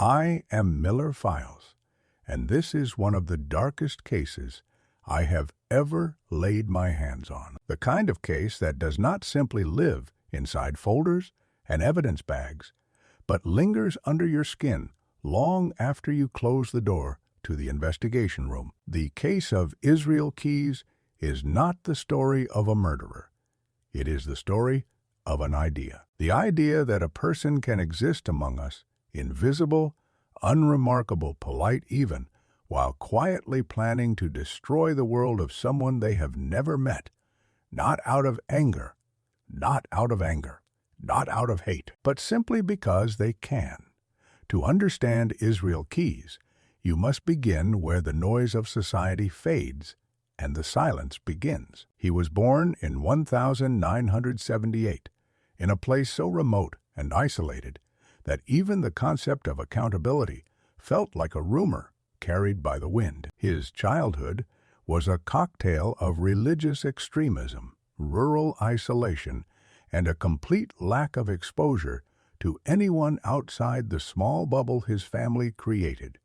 I am Miller Files, and this is one of the darkest cases I have ever laid my hands on. The kind of case that does not simply live inside folders and evidence bags, but lingers under your skin long after you close the door to the investigation room. The case of Israel Keyes is not the story of a murderer. It is the story of an idea. The idea that a person can exist among us, invisible, unremarkable, polite even, while quietly planning to destroy the world of someone they have never met, not out of anger, not out of hate, but simply because they can. To understand Israel Keyes, you must begin where the noise of society fades and the silence begins. He was born in 1978, in a place so remote and isolated that even the concept of accountability felt like a rumor carried by the wind. His childhood was a cocktail of religious extremism, rural isolation, and a complete lack of exposure to anyone outside the small bubble his family created.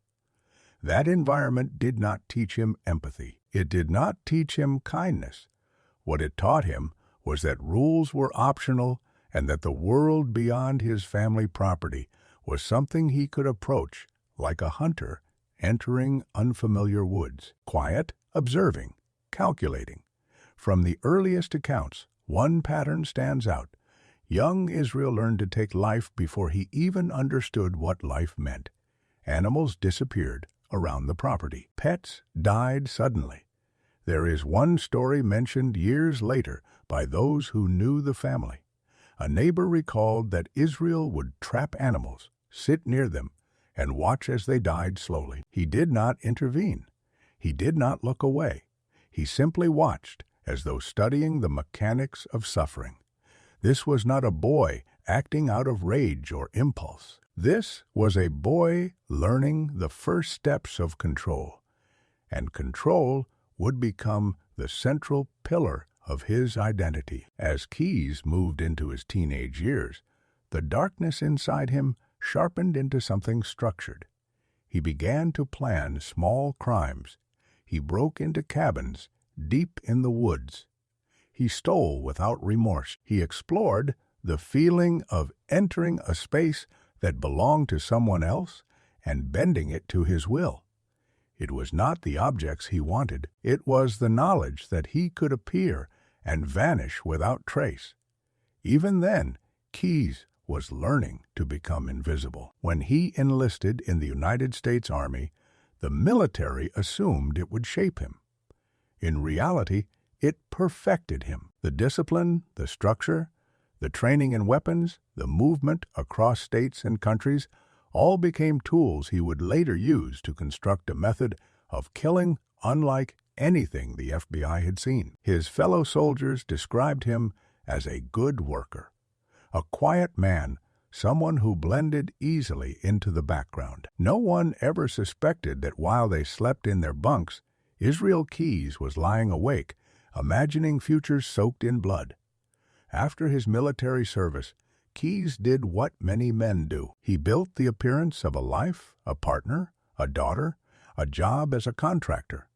That environment did not teach him empathy. It did not teach him kindness. What it taught him was that rules were optional and that the world beyond his family property was something he could approach like a hunter entering unfamiliar woods. Quiet, observing, calculating. From the earliest accounts, one pattern stands out. Young Israel learned to take life before he even understood what life meant. Animals disappeared around the property. Pets died suddenly. There is one story mentioned years later by those who knew the family. A neighbor recalled that Israel would trap animals, sit near them, and watch as they died slowly. He did not intervene. He did not look away. He simply watched, as though studying the mechanics of suffering. This was not a boy acting out of rage or impulse. This was a boy learning the first steps of control, and control would become the central pillar of his identity. As Keyes moved into his teenage years, the darkness inside him sharpened into something structured. He began to plan small crimes. He broke into cabins deep in the woods. He stole without remorse. He explored the feeling of entering a space that belonged to someone else and bending it to his will. It was not the objects he wanted. It was the knowledge that he could appear and vanish without trace. Even then, Keyes was learning to become invisible. When he enlisted in the United States Army, the military assumed it would shape him. In reality, it perfected him. The discipline, the structure, the training in weapons, the movement across states and countries, all became tools he would later use to construct a method of killing unlike anything the FBI had seen. His fellow soldiers described him as a good worker, a quiet man, someone who blended easily into the background. No one ever suspected that while they slept in their bunks, Israel Keyes was lying awake, imagining futures soaked in blood. After his military service, Keyes did what many men do. He built the appearance of a life, a partner, a daughter, a job as a contractor,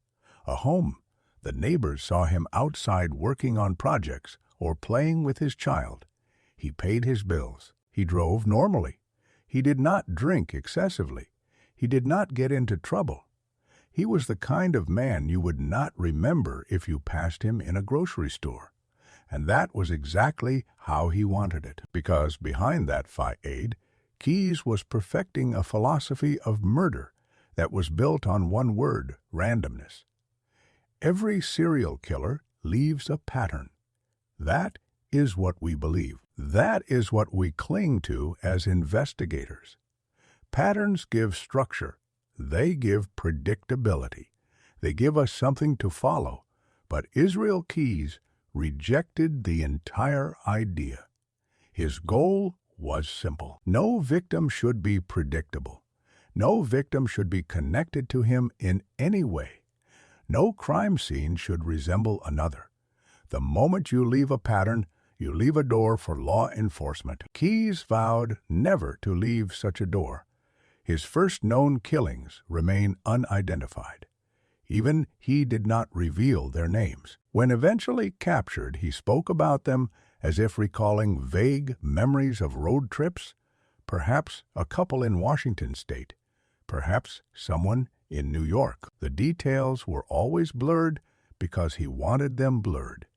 a home. The neighbors saw him outside working on projects or playing with his child. He paid his bills. He drove normally. He did not drink excessively. He did not get into trouble. He was the kind of man you would not remember if you passed him in a grocery store. And that was exactly how he wanted it, because behind that facade, Keyes was perfecting a philosophy of murder that was built on one word: randomness. Every serial killer leaves a pattern. That is what we believe. That is what we cling to as investigators. Patterns give structure. They give predictability. They give us something to follow. But Israel Keyes rejected the entire idea. His goal was simple. No victim should be predictable. No victim should be connected to him in any way. No crime scene should resemble another. The moment you leave a pattern, you leave a door for law enforcement. Keyes vowed never to leave such a door. His first known killings remain unidentified. Even he did not reveal their names. When eventually captured, he spoke about them as if recalling vague memories of road trips, perhaps a couple in Washington state, perhaps someone in New York. The details were always blurred because he wanted them blurred.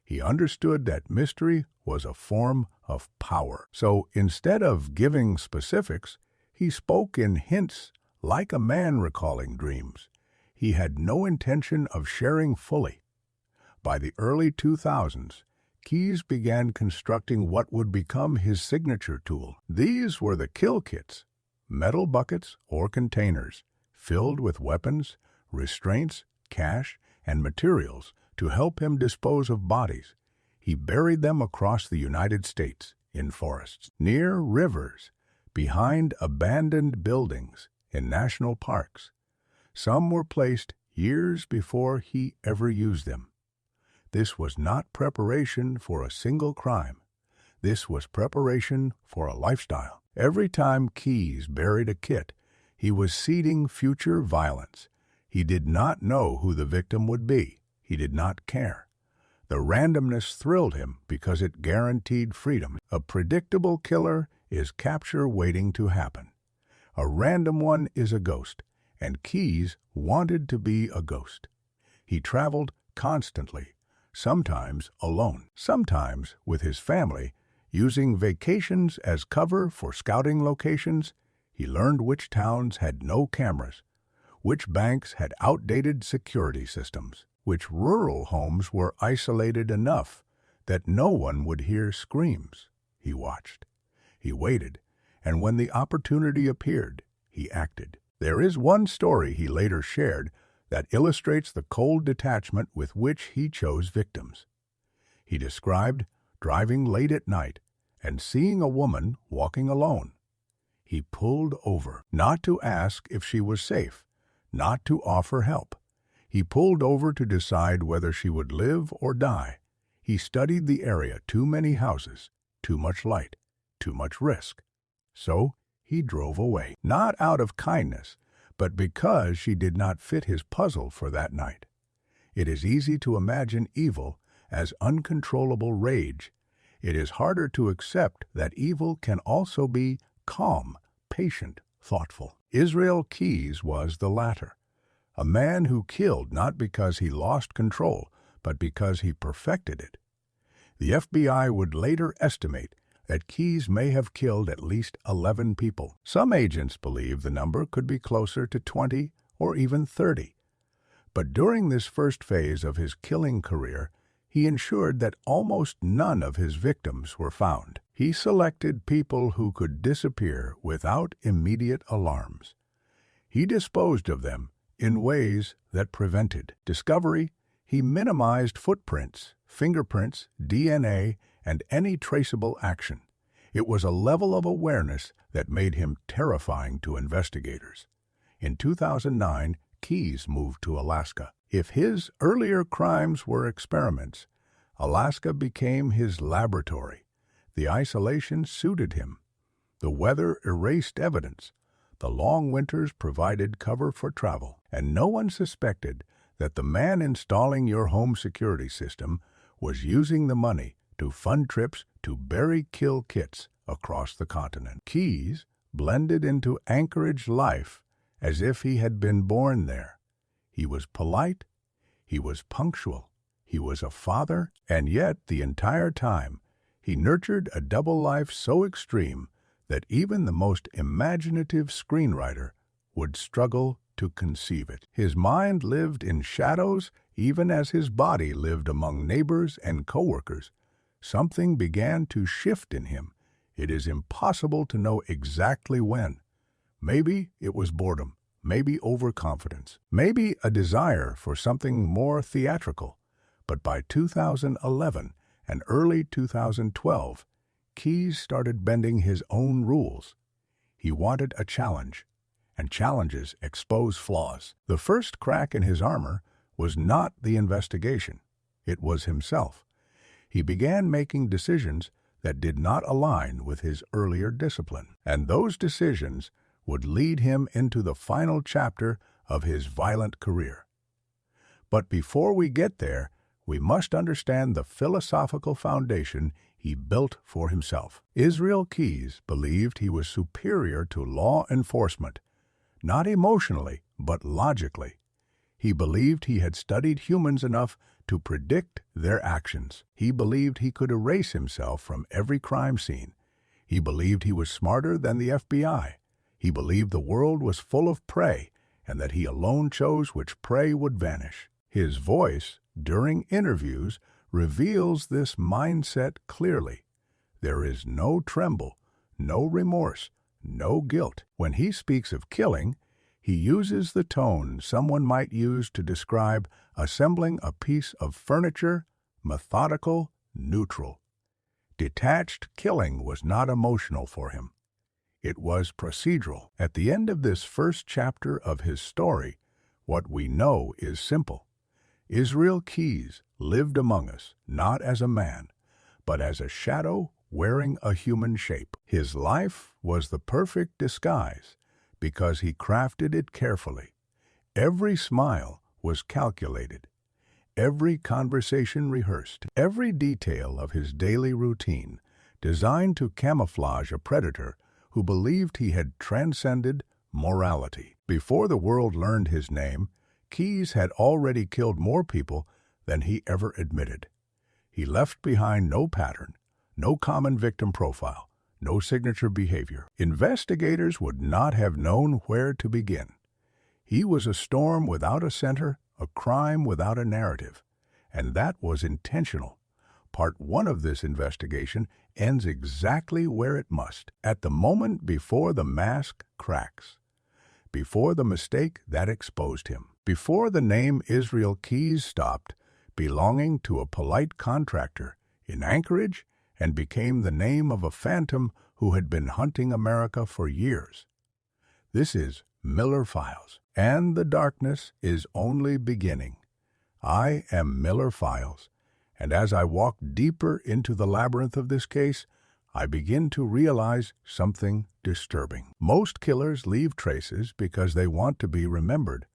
He understood that mystery was a form of power. So instead of giving specifics, he spoke in hints like a man recalling dreams. He had no intention of sharing fully. By the early 2000s, Keyes began constructing what would become his signature tool. These were the kill kits, metal buckets or containers filled with weapons, restraints, cash, and materials to help him dispose of bodies. He buried them across the United States, in forests, near rivers, behind abandoned buildings, in national parks. Some were placed years before he ever used them. This was not preparation for a single crime. This was preparation for a lifestyle. Every time Keyes buried a kit, he was seeding future violence. He did not know who the victim would be. He did not care. The randomness thrilled him because it guaranteed freedom. A predictable killer is capture waiting to happen. A random one is a ghost, and Keyes wanted to be a ghost. He traveled constantly, sometimes alone, sometimes with his family, using vacations as cover for scouting locations. He learned which towns had no cameras, which banks had outdated security systems, which rural homes were isolated enough that no one would hear screams. He watched. He waited, and when the opportunity appeared, he acted. There is one story he later shared that illustrates the cold detachment with which he chose victims. He described driving late at night and seeing a woman walking alone. He pulled over, not to ask if she was safe, not to offer help. He pulled over to decide whether she would live or die. He studied the area, too many houses, too much light, too much risk. So he drove away, not out of kindness, but because she did not fit his puzzle for that night. It is easy to imagine evil as uncontrollable rage. It is harder to accept that evil can also be calm, patient, thoughtful. Israel Keyes was the latter, a man who killed not because he lost control, but because he perfected it. The FBI would later estimate that Keyes may have killed at least 11 people. Some agents believe the number could be closer to 20 or even 30. But during this first phase of his killing career, he ensured that almost none of his victims were found. He selected people who could disappear without immediate alarms. He disposed of them in ways that prevented discovery. He minimized footprints, fingerprints, DNA, and any traceable action. It was a level of awareness that made him terrifying to investigators. In 2009, Keyes moved to Alaska. If his earlier crimes were experiments, Alaska became his laboratory. The isolation suited him. The weather erased evidence. The long winters provided cover for travel, and no one suspected that the man installing your home security system was using the money to fund trips to bury kill kits across the continent. Keyes blended into Anchorage life as if he had been born there. He was polite, he was punctual, he was a father, and yet the entire time he nurtured a double life so extreme that even the most imaginative screenwriter would struggle to conceive it. His mind lived in shadows even as his body lived among neighbors and coworkers. Something began to shift in him. It is impossible to know exactly when. Maybe it was boredom, maybe overconfidence, maybe a desire for something more theatrical. But by 2011 and early 2012, Keyes started bending his own rules. He wanted a challenge, and challenges expose flaws. The first crack in his armor was not the investigation. It was himself. He began making decisions that did not align with his earlier discipline. And those decisions would lead him into the final chapter of his violent career. But before we get there, we must understand the philosophical foundation he built for himself. Israel Keyes believed he was superior to law enforcement, not emotionally, but logically. He believed he had studied humans enough to predict their actions. He believed he could erase himself from every crime scene. He believed he was smarter than the FBI. He believed the world was full of prey and that he alone chose which prey would vanish. His voice, during interviews, reveals this mindset clearly. There is no tremble, no remorse, no guilt. When he speaks of killing, he uses the tone someone might use to describe assembling a piece of furniture, methodical, neutral. Detached killing was not emotional for him. It was procedural. At the end of this first chapter of his story, what we know is simple. Israel Keyes lived among us, not as a man, but as a shadow wearing a human shape. His life was the perfect disguise because he crafted it carefully. Every smile was calculated, every conversation rehearsed, every detail of his daily routine designed to camouflage a predator who believed he had transcended morality. Before the world learned his name, Keyes had already killed more people than he ever admitted. He left behind no pattern, no common victim profile, no signature behavior. Investigators would not have known where to begin. He was a storm without a center, a crime without a narrative, and that was intentional. Part 1 of this investigation ends exactly where it must, at the moment before the mask cracks, before the mistake that exposed him, before the name Israel Keyes stopped belonging to a polite contractor in Anchorage and became the name of a phantom who had been hunting America for years. This is Miller Files, and the darkness is only beginning. I am Miller Files, and as I walk deeper into the labyrinth of this case, I begin to realize something disturbing. Most killers leave traces because they want to be remembered.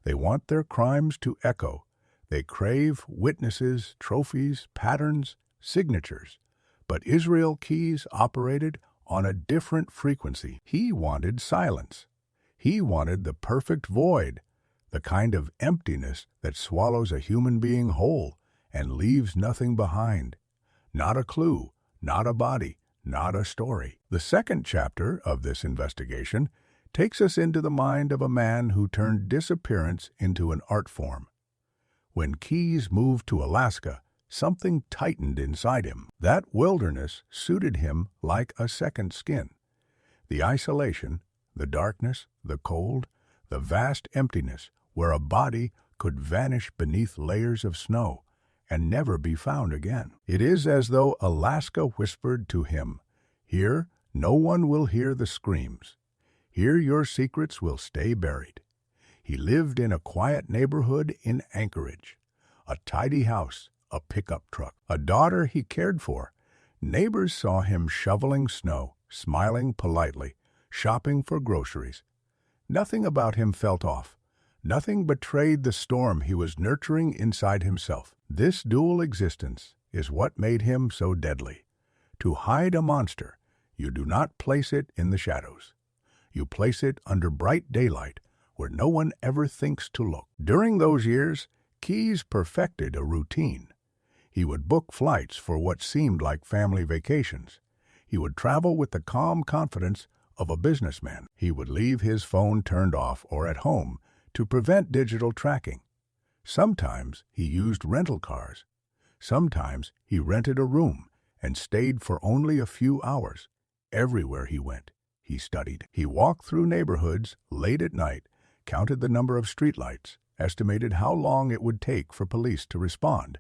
They want their crimes to echo. They crave witnesses, trophies, patterns, signatures. But Israel Keyes operated on a different frequency. He wanted silence. He wanted the perfect void, the kind of emptiness that swallows a human being whole and leaves nothing behind. Not a clue, not a body, not a story. The second chapter of this investigation takes us into the mind of a man who turned disappearance into an art form. When Keyes moved to Alaska, something tightened inside him. That wilderness suited him like a second skin. The isolation, the darkness, the cold, the vast emptiness where a body could vanish beneath layers of snow and never be found again. It is as though Alaska whispered to him, "Here, no one will hear the screams. Here your secrets will stay buried." He lived in a quiet neighborhood in Anchorage. A tidy house, a pickup truck, a daughter he cared for. Neighbors saw him shoveling snow, smiling politely, shopping for groceries. Nothing about him felt off. Nothing betrayed the storm he was nurturing inside himself. This dual existence is what made him so deadly. To hide a monster, you do not place it in the shadows. You place it under bright daylight, where no one ever thinks to look. During those years, Keyes perfected a routine. He would book flights for what seemed like family vacations. He would travel with the calm confidence of a businessman. He would leave his phone turned off or at home to prevent digital tracking. Sometimes he used rental cars. Sometimes he rented a room and stayed for only a few hours. Everywhere he went, he studied. He walked through neighborhoods late at night, counted the number of streetlights, estimated how long it would take for police to respond,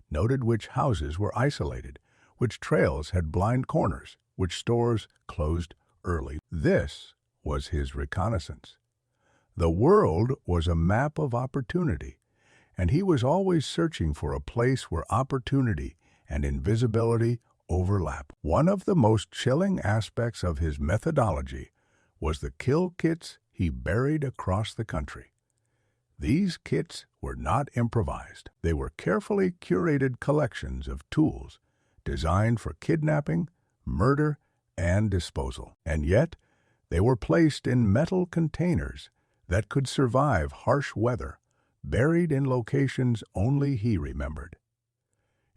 noted which houses were isolated, which trails had blind corners, which stores closed early. This was his reconnaissance. The world was a map of opportunity, and he was always searching for a place where opportunity and invisibility overlap. One of the most chilling aspects of his methodology was the kill kits he buried across the country. These kits were not improvised. They were carefully curated collections of tools designed for kidnapping, murder, and disposal. And yet, they were placed in metal containers that could survive harsh weather, buried in locations only he remembered.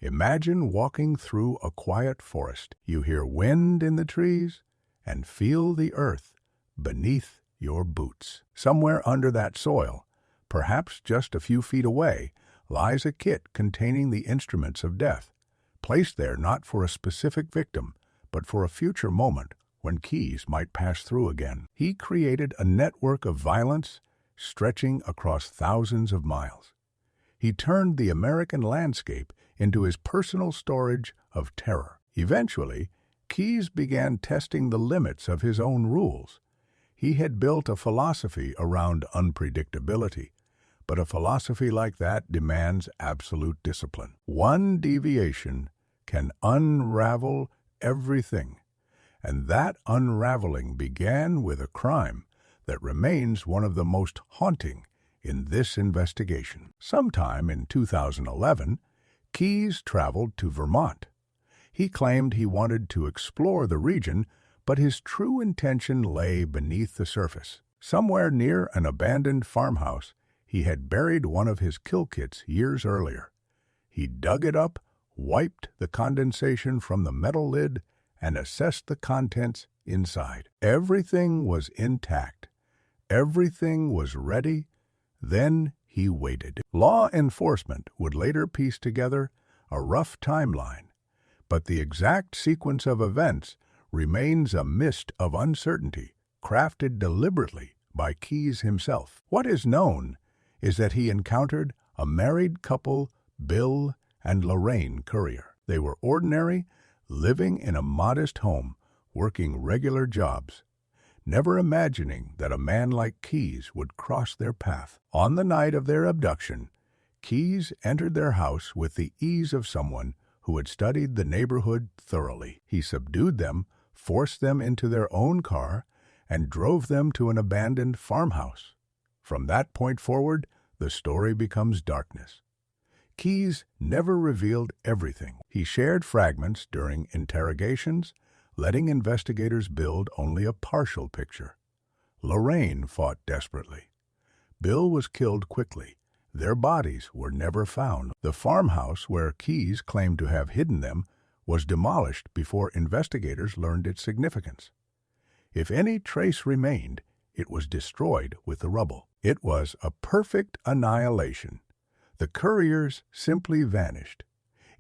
Imagine walking through a quiet forest. You hear wind in the trees and feel the earth beneath your boots. Somewhere under that soil, perhaps just a few feet away, lies a kit containing the instruments of death, placed there not for a specific victim, but for a future moment when Keyes might pass through again. He created a network of violence stretching across thousands of miles. He turned the American landscape into his personal storage of terror. Eventually, Keyes began testing the limits of his own rules. He had built a philosophy around unpredictability, but a philosophy like that demands absolute discipline. One deviation can unravel everything, and that unraveling began with a crime that remains one of the most haunting in this investigation. Sometime in 2011, Keyes traveled to Vermont. He claimed he wanted to explore the region, but his true intention lay beneath the surface. Somewhere near an abandoned farmhouse, he had buried one of his kill kits years earlier. He dug it up, wiped the condensation from the metal lid, and assessed the contents inside. Everything was intact. Everything was ready. Then he waited. Law enforcement would later piece together a rough timeline, but the exact sequence of events remains a mist of uncertainty, crafted deliberately by Keyes himself. What is known is that he encountered a married couple, Bill and Lorraine Currier. They were ordinary, living in a modest home, working regular jobs, never imagining that a man like Keyes would cross their path. On the night of their abduction, Keyes entered their house with the ease of someone who had studied the neighborhood thoroughly. He subdued them, forced them into their own car, and drove them to an abandoned farmhouse. From that point forward, the story becomes darkness. Keyes never revealed everything. He shared fragments during interrogations, letting investigators build only a partial picture. Lorraine fought desperately. Bill was killed quickly. Their bodies were never found. The farmhouse where Keyes claimed to have hidden them was demolished before investigators learned its significance. If any trace remained, it was destroyed with the rubble. It was a perfect annihilation. The Curriers simply vanished.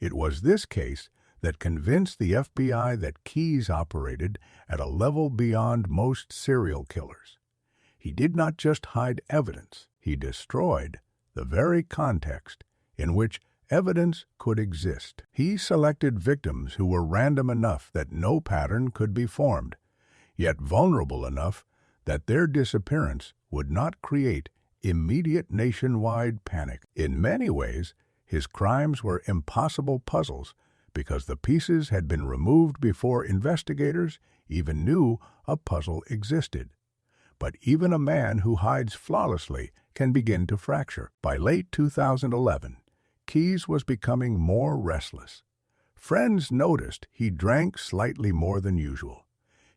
It was this case that convinced the FBI that Keyes operated at a level beyond most serial killers. He did not just hide evidence, he destroyed the very context in which evidence could exist. He selected victims who were random enough that no pattern could be formed, yet vulnerable enough that their disappearance would not create immediate nationwide panic. In many ways, his crimes were impossible puzzles because the pieces had been removed before investigators even knew a puzzle existed. But even a man who hides flawlessly can begin to fracture. By late 2011, Keyes was becoming more restless. Friends noticed he drank slightly more than usual.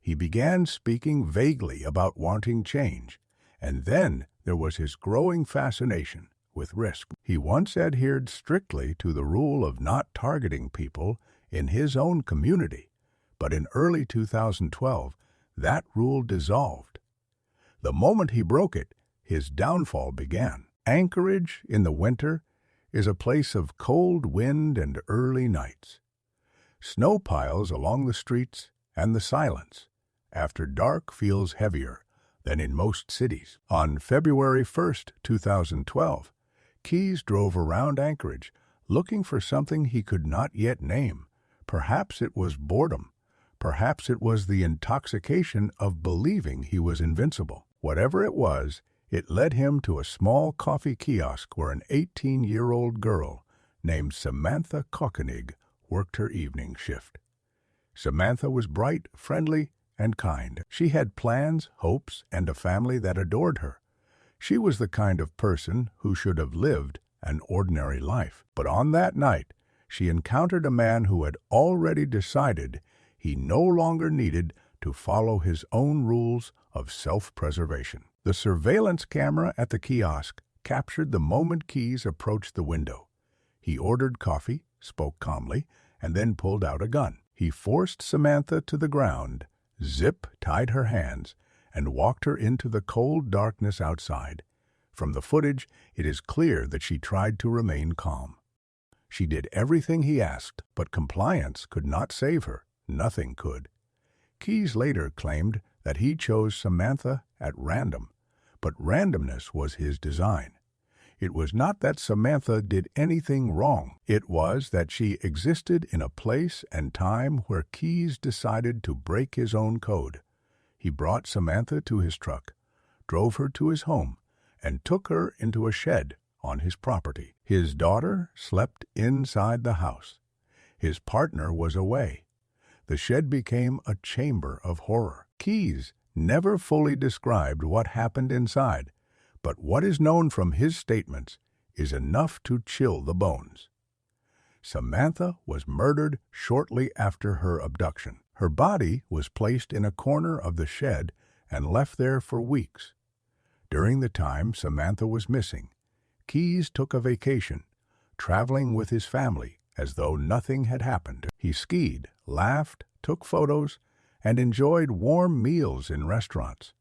He began speaking vaguely about wanting change, and then there was his growing fascination with risk. He once adhered strictly to the rule of not targeting people in his own community, but in early 2012, that rule dissolved. The moment he broke it, his downfall began. Anchorage in the winter is a place of cold wind and early nights. Snow piles along the streets, and the silence after dark feels heavier than in most cities. On February 1, 2012, Keyes drove around Anchorage looking for something he could not yet name. Perhaps it was boredom. Perhaps it was the intoxication of believing he was invincible. Whatever it was, it led him to a small coffee kiosk where an 18-year-old girl named Samantha Koenig worked her evening shift. Samantha was bright, friendly, and kind. She had plans, hopes, and a family that adored her. She was the kind of person who should have lived an ordinary life. But on that night, she encountered a man who had already decided he no longer needed to follow his own rules of self-preservation. The surveillance camera at the kiosk captured the moment Keyes approached the window. He ordered coffee, spoke calmly, and then pulled out a gun. He forced Samantha to the ground, zip-tied her hands, and walked her into the cold darkness outside. From the footage, it is clear that she tried to remain calm. She did everything he asked, but compliance could not save her. Nothing could. Keyes later claimed that he chose Samantha at random, but randomness was his design. It was not that Samantha did anything wrong. It was that she existed in a place and time where Keyes decided to break his own code. He brought Samantha to his truck, drove her to his home, and took her into a shed on his property. His daughter slept inside the house. His partner was away. The shed became a chamber of horror. Keyes never fully described what happened inside, but what is known from his statements is enough to chill the bones. Samantha was murdered shortly after her abduction. Her body was placed in a corner of the shed and left there for weeks. During the time Samantha was missing, Keyes took a vacation, traveling with his family as though nothing had happened. He skied, laughed, took photos, and enjoyed warm meals in restaurants.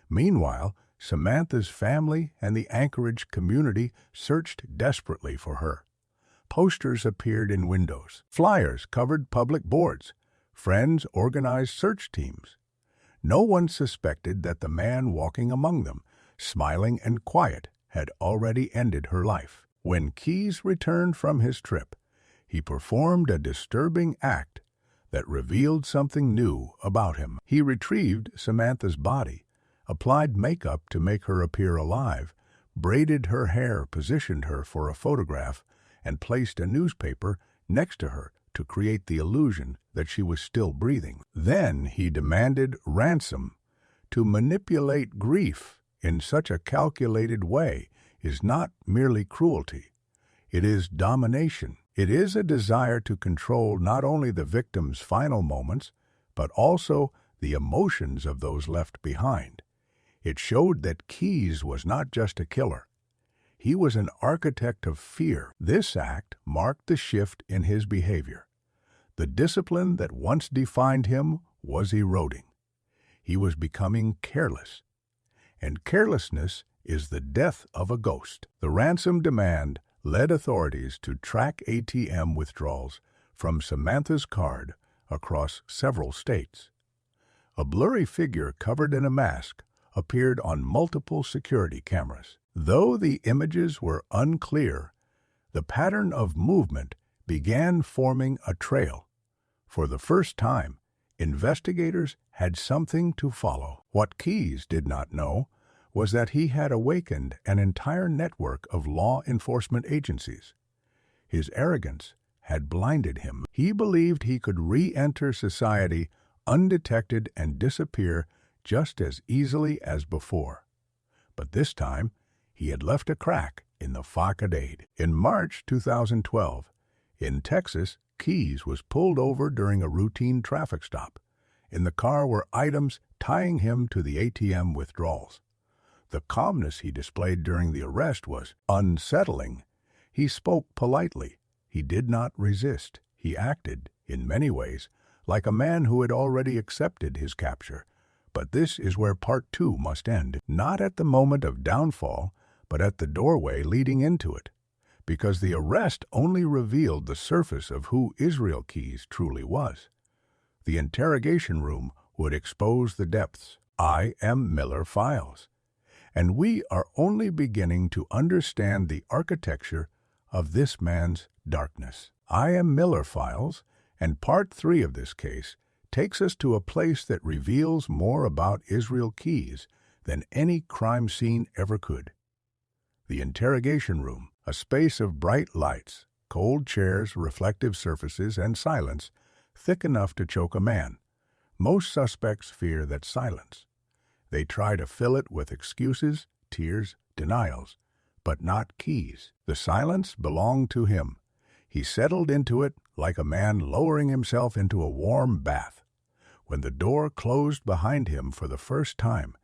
Meanwhile, Samantha's family and the Anchorage community searched desperately for her. Posters appeared in windows. Flyers covered public boards. Friends organized search teams. No one suspected that the man walking among them, smiling and quiet, had already ended her life. When Keyes returned from his trip, he performed a disturbing act that revealed something new about him. He retrieved Samantha's body, applied makeup to make her appear alive, braided her hair, positioned her for a photograph, and placed a newspaper next to her to create the illusion that she was still breathing. Then he demanded ransom. To manipulate grief in such a calculated way is not merely cruelty. It is domination. It is a desire to control not only the victim's final moments, but also the emotions of those left behind. It showed that Keyes was not just a killer. He was an architect of fear. This act marked the shift in his behavior. The discipline that once defined him was eroding. He was becoming careless. And carelessness is the death of a ghost. The ransom demand led authorities to track ATM withdrawals from Samantha's card across several states. A blurry figure covered in a mask appeared on multiple security cameras. Though the images were unclear, the pattern of movement began forming a trail. For the first time, investigators had something to follow. What Keyes did not know was that he had awakened an entire network of law enforcement agencies. His arrogance had blinded him. He believed he could re-enter society undetected and disappear just as easily as before. But this time, he had left a crack in the facade. In March 2012, in Texas, Keyes was pulled over during a routine traffic stop. In the car were items tying him to the ATM withdrawals. The calmness he displayed during the arrest was unsettling. He spoke politely. He did not resist. He acted, in many ways, like a man who had already accepted his capture. But this is where part 2 must end, not at the moment of downfall, but at the doorway leading into it, because the arrest only revealed the surface of who Israel Keyes truly was. The interrogation room would expose the depths. I Am Miller Files. And we are only beginning to understand the architecture of this man's darkness. I Am Miller Files, and part 3 of this case, takes us to a place that reveals more about Israel Keyes than any crime scene ever could. The interrogation room, a space of bright lights, cold chairs, reflective surfaces, and silence thick enough to choke a man. Most suspects fear that silence. They try to fill it with excuses, tears, denials, but not Keyes. The silence belonged to him. He settled into it like a man lowering himself into a warm bath. When the door closed behind him for the first time,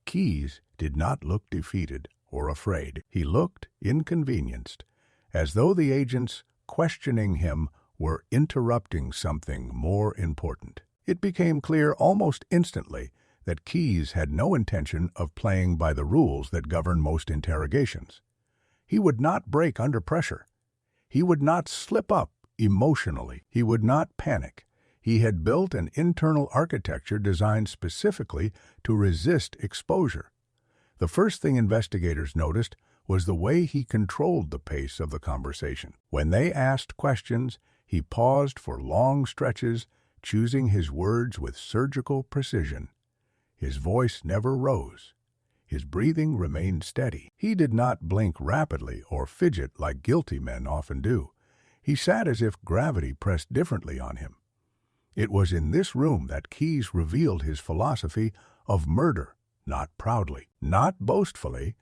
Keyes did not look defeated or afraid. He looked inconvenienced, as though the agents questioning him were interrupting something more important. It became clear almost instantly that Keyes had no intention of playing by the rules that govern most interrogations. He would not break under pressure. He would not slip up emotionally. He would not panic. He had built an internal architecture designed specifically to resist exposure. The first thing investigators noticed was the way he controlled the pace of the conversation. When they asked questions, he paused for long stretches, choosing his words with surgical precision. His voice never rose. His breathing remained steady. He did not blink rapidly or fidget like guilty men often do. He sat as if gravity pressed differently on him. It was in this room that Keyes revealed his philosophy of murder, not proudly, not boastfully,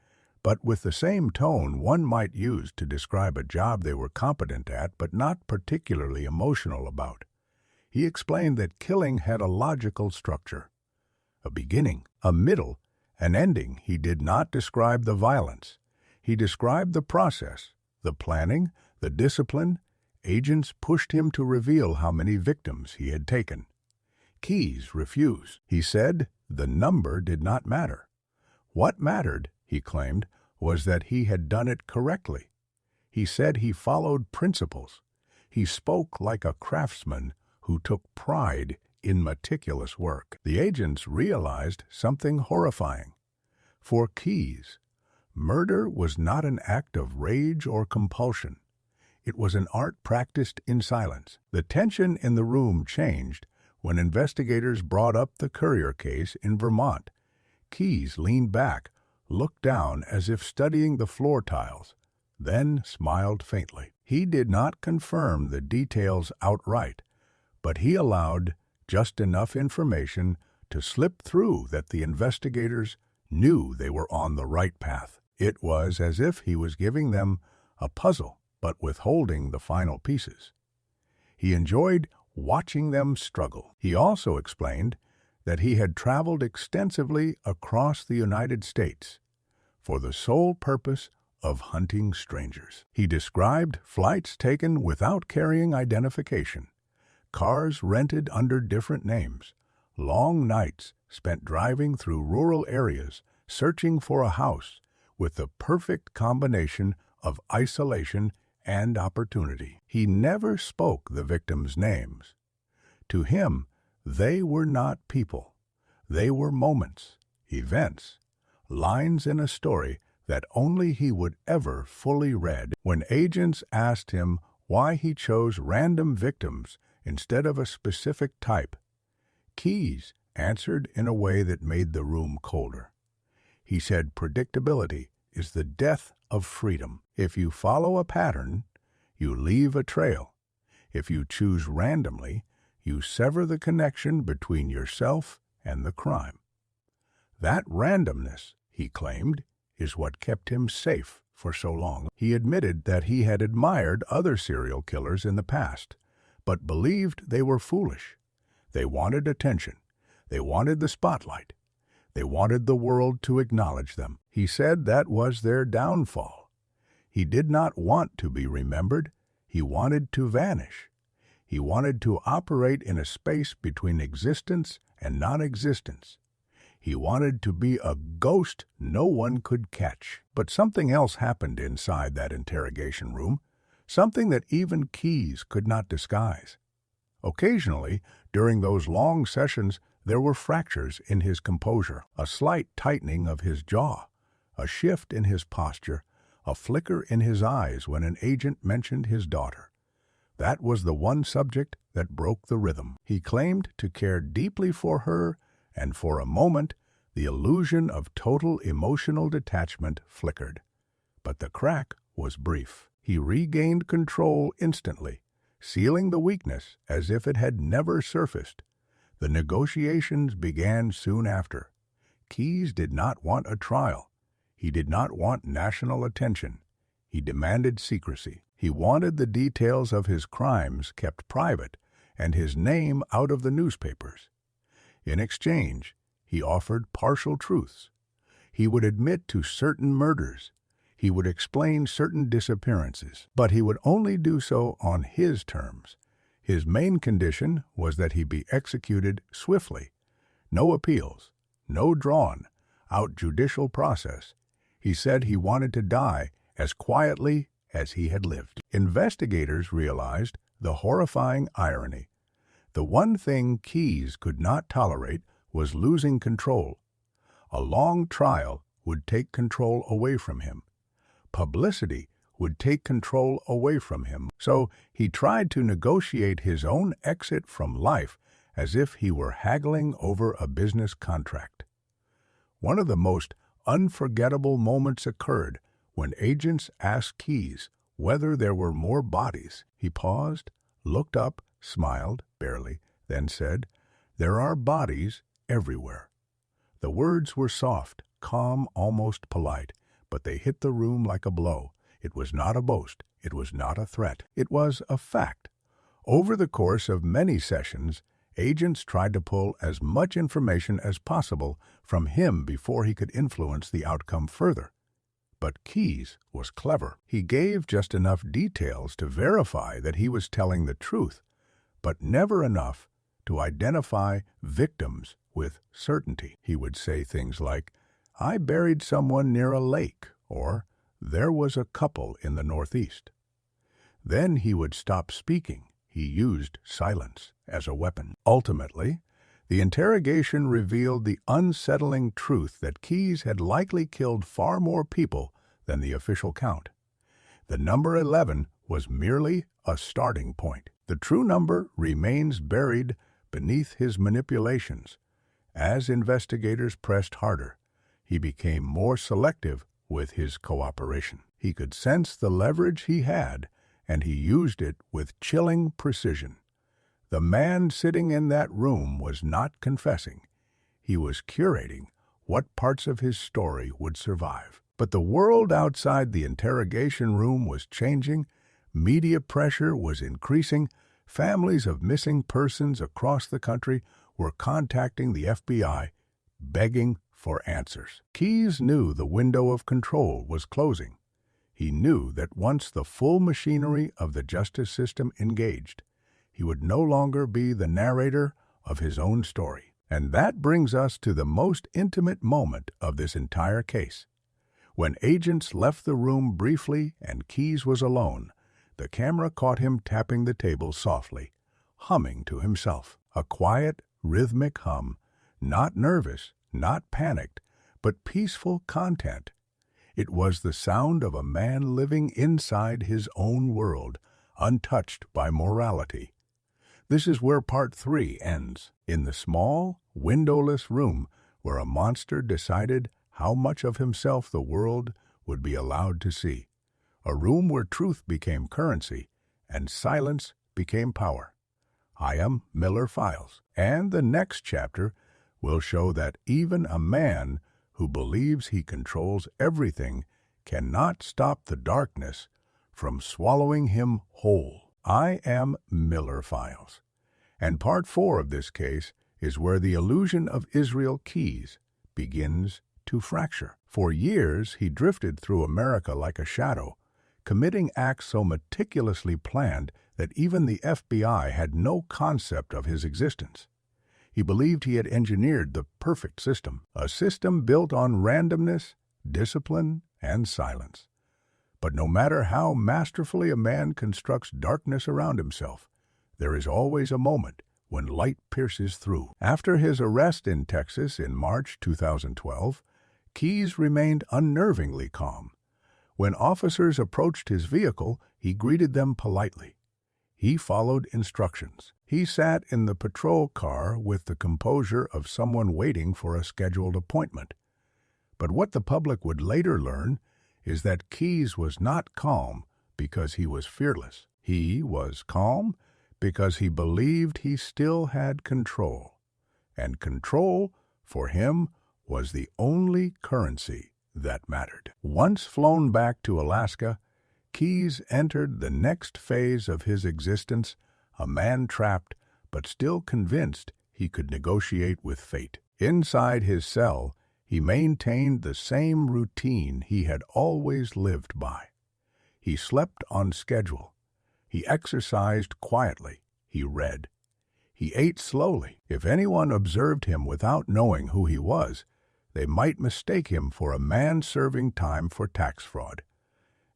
but with the same tone one might use to describe a job they were competent at but not particularly emotional about. He explained that killing had a logical structure, a beginning, a middle, an ending. He did not describe the violence. He described the process, the planning, the discipline. Agents pushed him to reveal how many victims he had taken. Keyes refused. He said the number did not matter. What mattered, he claimed, was that he had done it correctly. He said he followed principles. He spoke like a craftsman who took pride in meticulous work. The agents realized something horrifying. For Keyes, murder was not an act of rage or compulsion. It was an art practiced in silence. The tension in the room changed when investigators brought up the Currier case in Vermont. Keyes leaned back, looked down as if studying the floor tiles, then smiled faintly. He did not confirm the details outright, but he allowed just enough information to slip through that the investigators knew they were on the right path. It was as if he was giving them a puzzle, but withholding the final pieces. He enjoyed watching them struggle. He also explained that he had traveled extensively across the United States for the sole purpose of hunting strangers. He described flights taken without carrying identification, cars rented under different names, long nights spent driving through rural areas searching for a house with the perfect combination of isolation and opportunity. He never spoke the victims' names. To him, they were not people. They were moments, events, lines in a story that only he would ever fully read. When agents asked him why he chose random victims instead of a specific type, Keyes answered in a way that made the room colder. He said predictability is the death of freedom. If you follow a pattern, you leave a trail. If you choose randomly, you sever the connection between yourself and the crime. That randomness, he claimed, is what kept him safe for so long. He admitted that he had admired other serial killers in the past, but believed they were foolish. They wanted attention. They wanted the spotlight. They wanted the world to acknowledge them. He said that was their downfall. He did not want to be remembered. He wanted to vanish. He wanted to operate in a space between existence and non-existence. He wanted to be a ghost no one could catch. But something else happened inside that interrogation room, something that even Keyes could not disguise. Occasionally, during those long sessions, there were fractures in his composure, a slight tightening of his jaw, a shift in his posture, a flicker in his eyes when an agent mentioned his daughter. That was the one subject that broke the rhythm. He claimed to care deeply for her, and for a moment, the illusion of total emotional detachment flickered. But the crack was brief. He regained control instantly, sealing the weakness as if it had never surfaced. The negotiations began soon after. Keyes did not want a trial. He did not want national attention. He demanded secrecy. He wanted the details of his crimes kept private and his name out of the newspapers. In exchange, he offered partial truths. He would admit to certain murders. He would explain certain disappearances, but he would only do so on his terms. His main condition was that he be executed swiftly. No appeals, no drawn-out judicial process. He said he wanted to die as quietly as he had lived. Investigators realized the horrifying irony. The one thing Keyes could not tolerate was losing control. A long trial would take control away from him. Publicity would take control away from him. So he tried to negotiate his own exit from life as if he were haggling over a business contract. One of the most unforgettable moments occurred when agents asked Keyes whether there were more bodies. He paused, looked up, smiled, barely, then said, "There are bodies everywhere." The words were soft, calm, almost polite, but they hit the room like a blow. It was not a boast. It was not a threat. It was a fact. Over the course of many sessions, agents tried to pull as much information as possible from him before he could influence the outcome further. But Keyes was clever. He gave just enough details to verify that he was telling the truth, but never enough to identify victims with certainty. He would say things like, "I buried someone near a lake," or "There was a couple in the Northeast." Then he would stop speaking. He used silence as a weapon. Ultimately, the interrogation revealed the unsettling truth that Keyes had likely killed far more people than the official count. The number 11 was merely a starting point. The true number remains buried beneath his manipulations. As investigators pressed harder, he became more selective with his cooperation. He could sense the leverage he had, and he used it with chilling precision. The man sitting in that room was not confessing. He was curating what parts of his story would survive. But the world outside the interrogation room was changing. Media pressure was increasing. Families of missing persons across the country were contacting the FBI, begging for answers. Keyes knew the window of control was closing. He knew that once the full machinery of the justice system engaged, he would no longer be the narrator of his own story. And that brings us to the most intimate moment of this entire case. When agents left the room briefly and Keyes was alone, the camera caught him tapping the table softly, humming to himself. A quiet, rhythmic hum, not nervous, not panicked, but peaceful content. It was the sound of a man living inside his own world, untouched by morality. This is where part 3 ends, in the small, windowless room where a monster decided how much of himself the world would be allowed to see. A room where truth became currency and silence became power. I am Miller Files, and the next chapter will show that even a man who believes he controls everything cannot stop the darkness from swallowing him whole. I am Miller Files, and part 4 of this case is where the illusion of Israel Keyes begins to fracture. For years, he drifted through America like a shadow, committing acts so meticulously planned that even the FBI had no concept of his existence. He believed he had engineered the perfect system, a system built on randomness, discipline, and silence. But no matter how masterfully a man constructs darkness around himself, there is always a moment when light pierces through. After his arrest in Texas in March 2012, Keyes remained unnervingly calm. When officers approached his vehicle, he greeted them politely. He followed instructions. He sat in the patrol car with the composure of someone waiting for a scheduled appointment. But what the public would later learn is that Keyes was not calm because he was fearless. He was calm because he believed he still had control. and control, for him, was the only currency that mattered. Once flown back to Alaska, Keyes entered the next phase of his existence, a man trapped but still convinced he could negotiate with fate. Inside his cell, he maintained the same routine he had always lived by. He slept on schedule. He exercised quietly. He read. He ate slowly. If anyone observed him without knowing who he was, they might mistake him for a man serving time for tax fraud,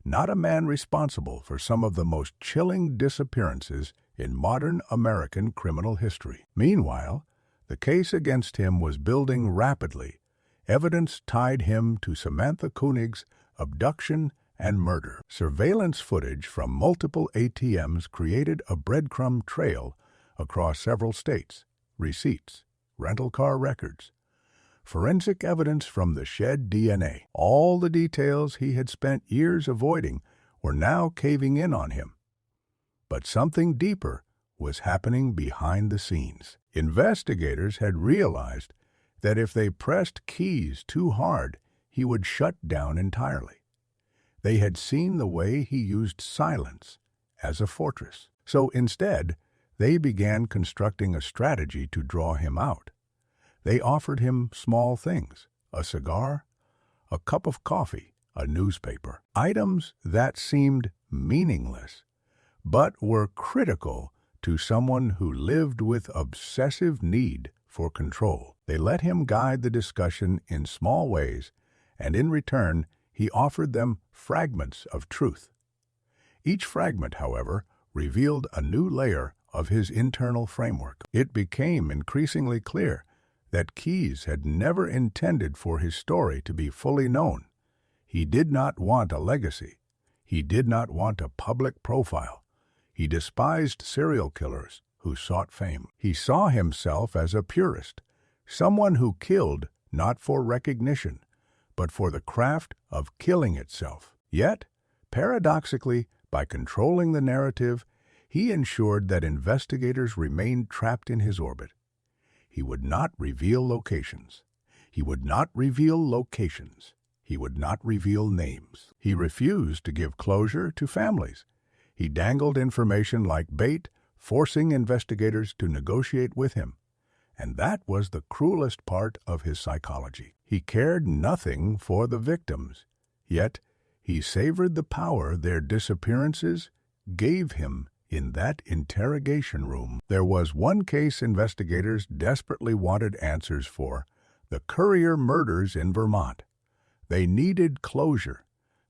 not a man responsible for some of the most chilling disappearances in modern American criminal history. Meanwhile, the case against him was building rapidly. Evidence tied him to Samantha Koenig's abduction and murder. Surveillance footage from multiple ATMs created a breadcrumb trail across several states, receipts, rental car records, forensic evidence from the shed DNA. All the details he had spent years avoiding were now caving in on him. But something deeper was happening behind the scenes. Investigators had realized that if they pressed Keyes too hard, he would shut down entirely. They had seen the way he used silence as a fortress. So instead, they began constructing a strategy to draw him out. They offered him small things, a cigar, a cup of coffee, a newspaper, items that seemed meaningless, but were critical to someone who lived with obsessive need for control. They let him guide the discussion in small ways, and in return, he offered them fragments of truth. Each fragment, however, revealed a new layer of his internal framework. It became increasingly clear that Keyes had never intended for his story to be fully known. He did not want a legacy. He did not want a public profile. He despised serial killers who sought fame. He saw himself as a purist, someone who killed not for recognition, but for the craft of killing itself. Yet, paradoxically, by controlling the narrative, he ensured that investigators remained trapped in his orbit. He would not reveal locations. He would not reveal locations. He would not reveal names. He refused to give closure to families. He dangled information like bait, forcing investigators to negotiate with him. And that was the cruelest part of his psychology. He cared nothing for the victims, yet he savored the power their disappearances gave him in that interrogation room. There was one case investigators desperately wanted answers for: the Currier murders in Vermont. They needed closure.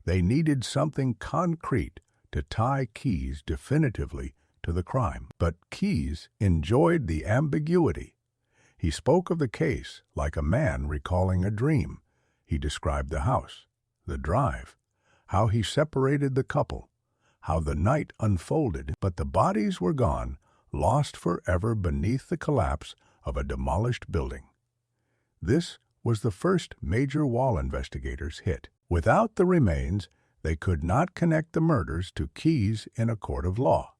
They needed something concrete to tie Keyes definitively to the crime. But Keyes enjoyed the ambiguity. He spoke of the case like a man recalling a dream. He described the house, the drive, how he separated the couple, how the night unfolded, but the bodies were gone, lost forever beneath the collapse of a demolished building. This was the first major wall investigators hit. Without the remains, they could not connect the murders to Keyes in a court of law.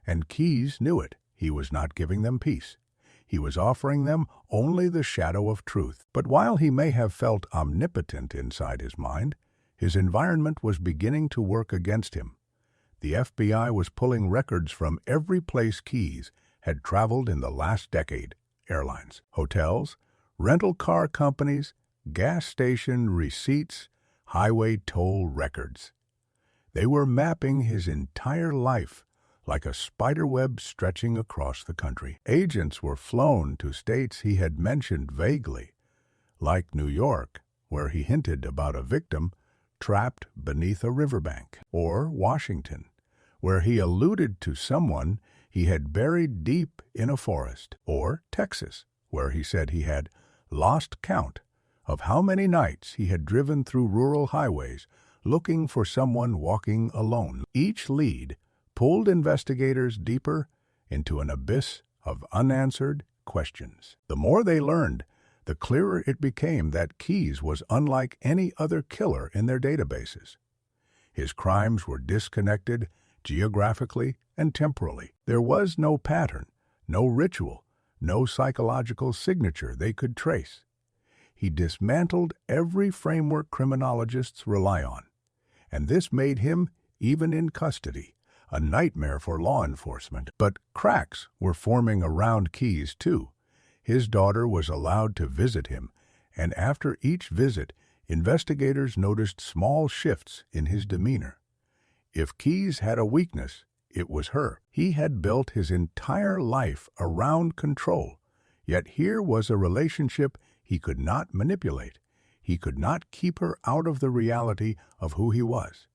And Keyes knew it. He was not giving them peace. He was offering them only the shadow of truth. But while he may have felt omnipotent inside his mind, his environment was beginning to work against him. The FBI was pulling records from every place Keyes had traveled in the last decade: airlines, hotels, rental car companies, gas station receipts, highway toll records. They were mapping his entire life like a spiderweb stretching across the country. Agents were flown to states he had mentioned vaguely, like New York, where he hinted about a victim trapped beneath a riverbank, or Washington, where he alluded to someone he had buried deep in a forest, or Texas, where he said he had lost count of how many nights he had driven through rural highways looking for someone walking alone. Each lead pulled investigators deeper into an abyss of unanswered questions. The more they learned, the clearer it became that Keyes was unlike any other killer in their databases. His crimes were disconnected geographically and temporally. There was no pattern, no ritual, no psychological signature they could trace. He dismantled every framework criminologists rely on, and this made him, even in custody, a nightmare for law enforcement. But cracks were forming around Keyes, too. His daughter was allowed to visit him, and after each visit, investigators noticed small shifts in his demeanor. If Keyes had a weakness, it was her. He had built his entire life around control, yet here was a relationship he could not manipulate. He could not keep her out of the reality of who he was.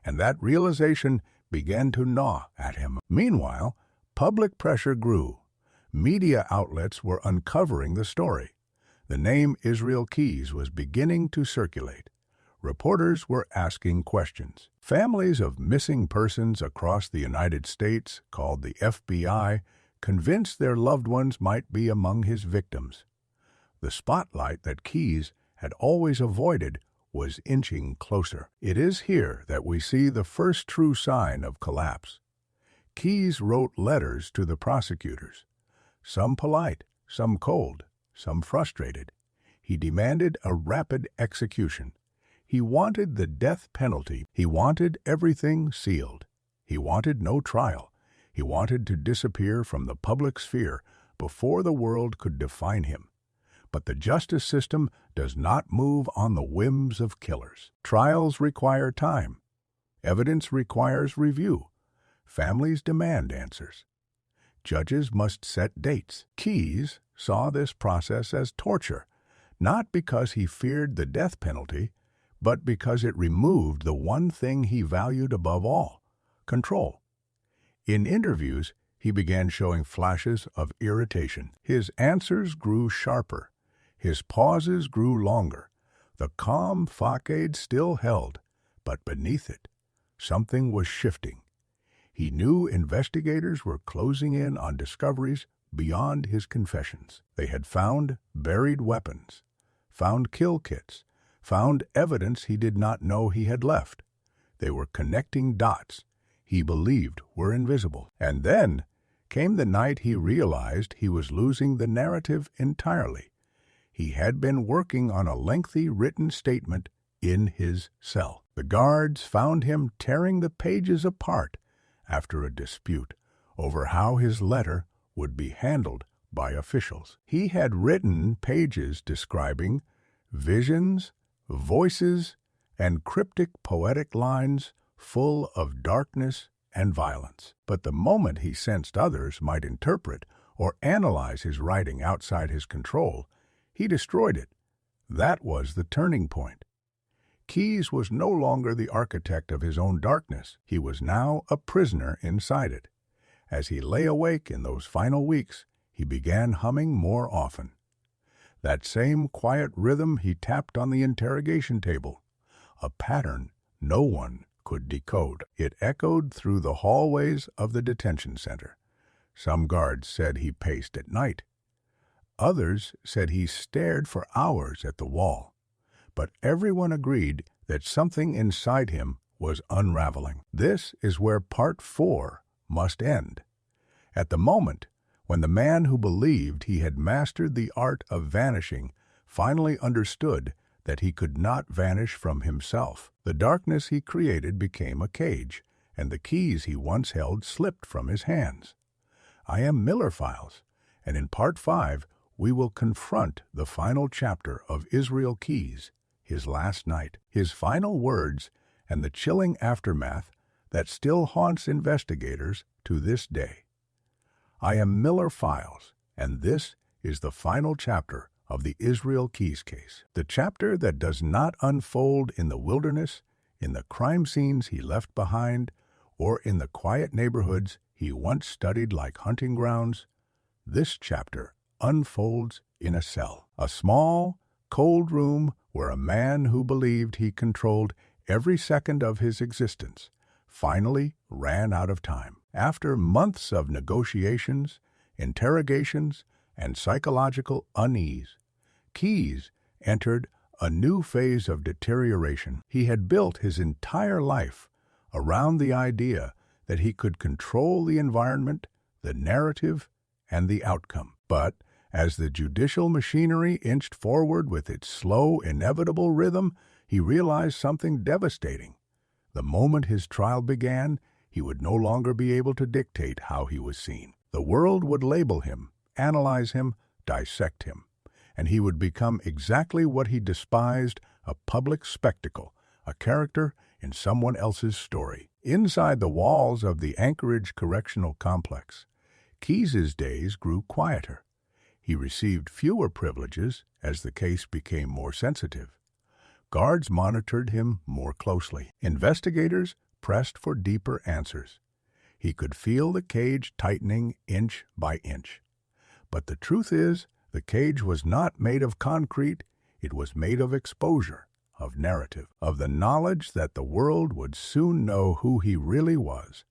And that realization began to gnaw at him. Meanwhile, public pressure grew. Media outlets were uncovering the story. The name Israel Keyes was beginning to circulate. Reporters were asking questions. Families of missing persons across the United States, called the FBI, convinced their loved ones might be among his victims. The spotlight that Keyes had always avoided was inching closer. It is here that we see the first true sign of collapse. Keyes wrote letters to the prosecutors, some polite, some cold, some frustrated. He demanded a rapid execution. He wanted the death penalty. He wanted everything sealed. He wanted no trial. He wanted to disappear from the public sphere before the world could define him. But the justice system does not move on the whims of killers. Trials require time. Evidence requires review. Families demand answers. Judges must set dates. Keyes saw this process as torture, not because he feared the death penalty, but because it removed the one thing he valued above all: control. In interviews, he began showing flashes of irritation. His answers grew sharper. His pauses grew longer. The calm facade still held, but beneath it, something was shifting. He knew investigators were closing in on discoveries beyond his confessions. They had found buried weapons, found kill kits, found evidence he did not know he had left. They were connecting dots he believed were invisible. And then came the night he realized he was losing the narrative entirely. He had been working on a lengthy written statement in his cell. The guards found him tearing the pages apart after a dispute over how his letter would be handled by officials. He had written pages describing visions, voices, and cryptic poetic lines full of darkness and violence. But the moment he sensed others might interpret or analyze his writing outside his control, he destroyed it. That was the turning point. Keyes was no longer the architect of his own darkness. He was now a prisoner inside it. As he lay awake in those final weeks, he began humming more often. That same quiet rhythm he tapped on the interrogation table, a pattern no one could decode. It echoed through the hallways of the detention center. Some guards said he paced at night. Others said he stared for hours at the wall. But everyone agreed that something inside him was unraveling. This is where Part 4 must end. At the moment when the man who believed he had mastered the art of vanishing finally understood that he could not vanish from himself, the darkness he created became a cage, and the keys he once held slipped from his hands. I am Miller Files, and in Part 5, we will confront the final chapter of Israel Keyes, his last night, his final words, and the chilling aftermath that still haunts investigators to this day. I am Miller Files, and this is the final chapter of the Israel Keyes case, the chapter that does not unfold in the wilderness, in the crime scenes he left behind, or in the quiet neighborhoods he once studied like hunting grounds. This chapter unfolds in a cell, a small, cold room where a man who believed he controlled every second of his existence finally ran out of time. After months of negotiations, interrogations, and psychological unease, Keyes entered a new phase of deterioration. He had built his entire life around the idea that he could control the environment, the narrative, and the outcome. But as the judicial machinery inched forward with its slow, inevitable rhythm, he realized something devastating. The moment his trial began, he would no longer be able to dictate how he was seen. The world would label him, analyze him, dissect him, and he would become exactly what he despised, a public spectacle, a character in someone else's story. Inside the walls of the Anchorage Correctional Complex, Keyes's days grew quieter. He received fewer privileges as the case became more sensitive. Guards monitored him more closely. Investigators pressed for deeper answers. He could feel the cage tightening inch by inch. But the truth is, the cage was not made of concrete, it was made of exposure, of narrative, of the knowledge that the world would soon know who he really was.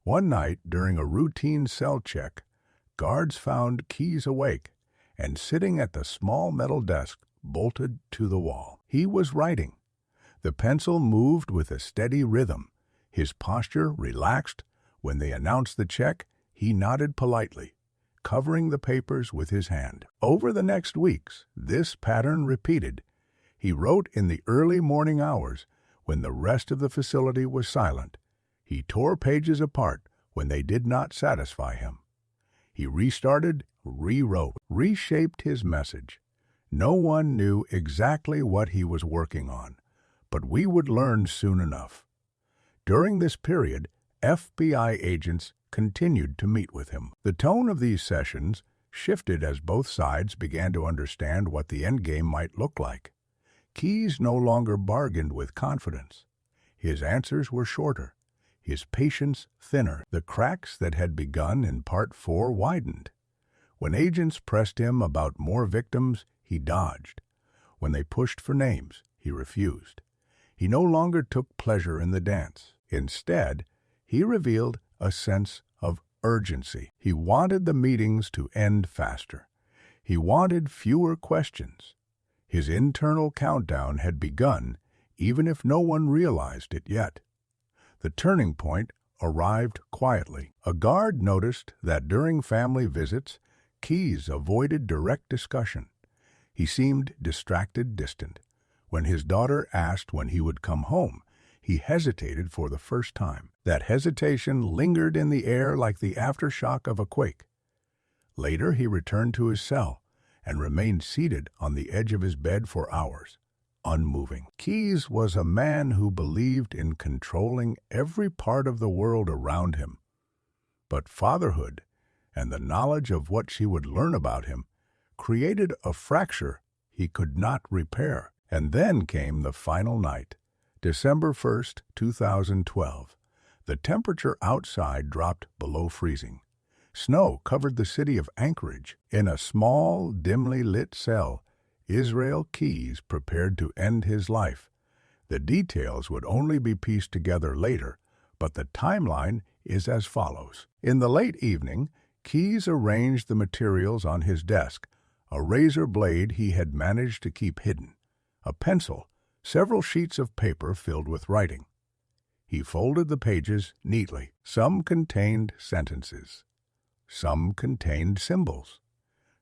One night, during a routine cell check, guards found Keyes awake and sitting at the small metal desk bolted to the wall. He was writing. The pencil moved with a steady rhythm. His posture relaxed. When they announced the check, he nodded politely, covering the papers with his hand. Over the next weeks, this pattern repeated. He wrote in the early morning hours, when the rest of the facility was silent. He tore pages apart when they did not satisfy him. He restarted, rewrote, reshaped his message. No one knew exactly what he was working on, but we would learn soon enough. During this period, FBI agents continued to meet with him. The tone of these sessions shifted as both sides began to understand what the endgame might look like. Keyes no longer bargained with confidence. His answers were shorter, his patience thinner. The cracks that had begun in Part 4 widened. When agents pressed him about more victims, he dodged. When they pushed for names, he refused. He no longer took pleasure in the dance. Instead, he revealed a sense of urgency. He wanted the meetings to end faster. He wanted fewer questions. His internal countdown had begun, even if no one realized it yet. The turning point arrived quietly. A guard noticed that during family visits, Keyes avoided direct discussion. He seemed distracted, distant. When his daughter asked when he would come home, he hesitated for the first time. That hesitation lingered in the air like the aftershock of a quake. Later, he returned to his cell and remained seated on the edge of his bed for hours, unmoving. Keyes was a man who believed in controlling every part of the world around him. But fatherhood, and the knowledge of what she would learn about him, created a fracture he could not repair. And then came the final night, December 1st, 2012. The temperature outside dropped below freezing. Snow covered the city of Anchorage. In a small, dimly lit cell, Israel Keyes prepared to end his life. The details would only be pieced together later, but the timeline is as follows. In the late evening, Keyes arranged the materials on his desk, a razor blade he had managed to keep hidden, a pencil, several sheets of paper filled with writing. He folded the pages neatly. Some contained sentences. Some contained symbols.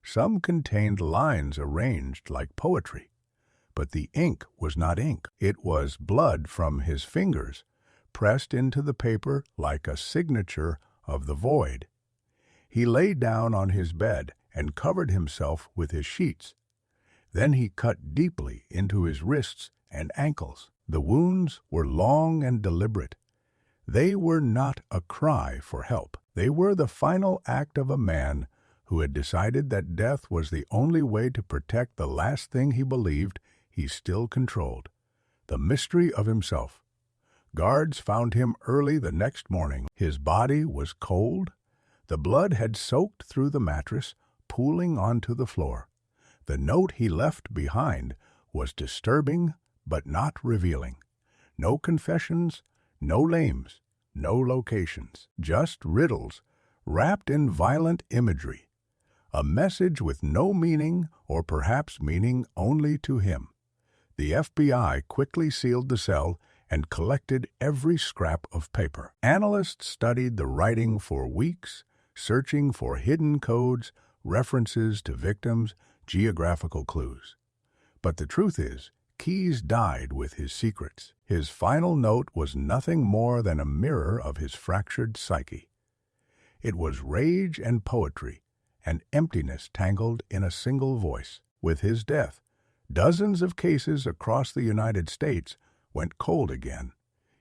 Some contained lines arranged like poetry. But the ink was not ink. It was blood from his fingers, pressed into the paper like a signature of the void. He lay down on his bed and covered himself with his sheets. Then he cut deeply into his wrists and ankles. The wounds were long and deliberate. They were not a cry for help. They were the final act of a man who had decided that death was the only way to protect the last thing he believed he still controlled, the mystery of himself. Guards found him early the next morning. His body was cold. The blood had soaked through the mattress, pooling onto the floor. The note he left behind was disturbing but not revealing. No confessions, no names, no locations, just riddles wrapped in violent imagery. A message with no meaning, or perhaps meaning only to him. The FBI quickly sealed the cell and collected every scrap of paper. Analysts studied the writing for weeks, searching for hidden codes, references to victims, geographical clues. But the truth is, Keyes died with his secrets. His final note was nothing more than a mirror of his fractured psyche. It was rage and poetry, and emptiness tangled in a single voice. With his death, dozens of cases across the United States went cold again.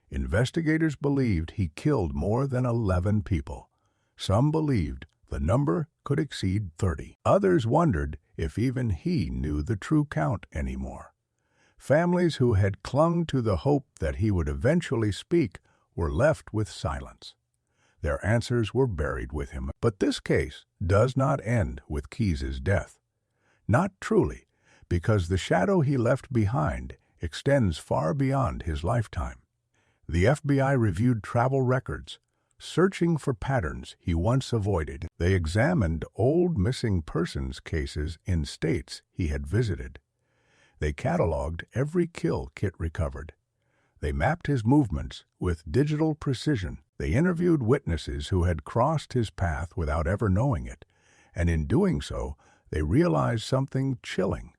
Investigators believed he killed more than 11 people. Some believed the number could exceed 30. Others wondered if even he knew the true count anymore. Families who had clung to the hope that he would eventually speak were left with silence. Their answers were buried with him. But this case does not end with Keyes's death. Not truly, because the shadow he left behind extends far beyond his lifetime. The FBI reviewed travel records, searching for patterns he once avoided. They examined old missing persons cases in states he had visited. They cataloged every kill Kit recovered. They mapped his movements with digital precision. They interviewed witnesses who had crossed his path without ever knowing it, and in doing so, they realized something chilling.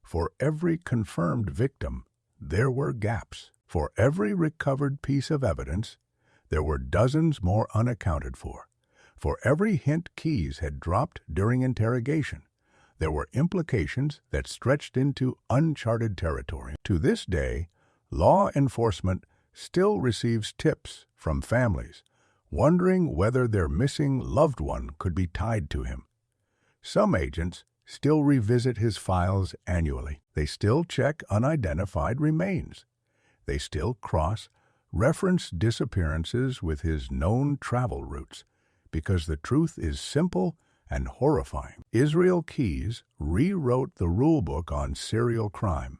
For every confirmed victim, there were gaps. For every recovered piece of evidence, there were dozens more unaccounted for. For every hint Keyes had dropped during interrogation, there were implications that stretched into uncharted territory. To this day, law enforcement still receives tips from families, wondering whether their missing loved one could be tied to him. Some agents still revisit his files annually. They still check unidentified remains. They still cross-reference disappearances with his known travel routes, because the truth is simple and horrifying. Israel Keyes rewrote the rulebook on serial crime.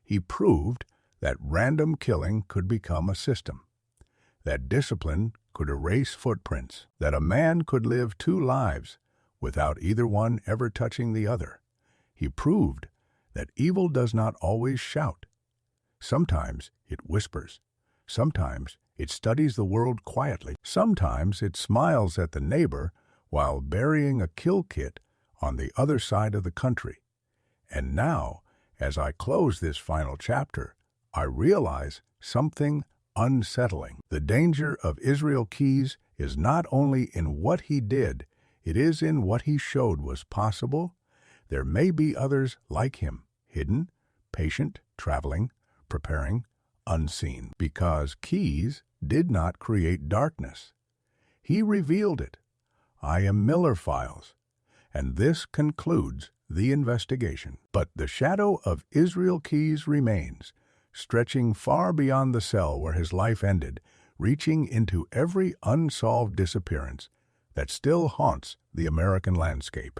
He proved that random killing could become a system, that discipline could erase footprints, that a man could live two lives without either one ever touching the other. He proved that evil does not always shout. Sometimes it whispers. Sometimes it studies the world quietly. Sometimes it smiles at the neighbor while burying a kill kit on the other side of the country. And now, as I close this final chapter, I realize something unsettling. The danger of Israel Keyes is not only in what he did, it is in what he showed was possible. There may be others like him, hidden, patient, traveling, preparing, unseen. Because Keyes did not create darkness. He revealed it. I am Miller Files, and this concludes the investigation. But the shadow of Israel Keyes remains, stretching far beyond the cell where his life ended, reaching into every unsolved disappearance that still haunts the American landscape.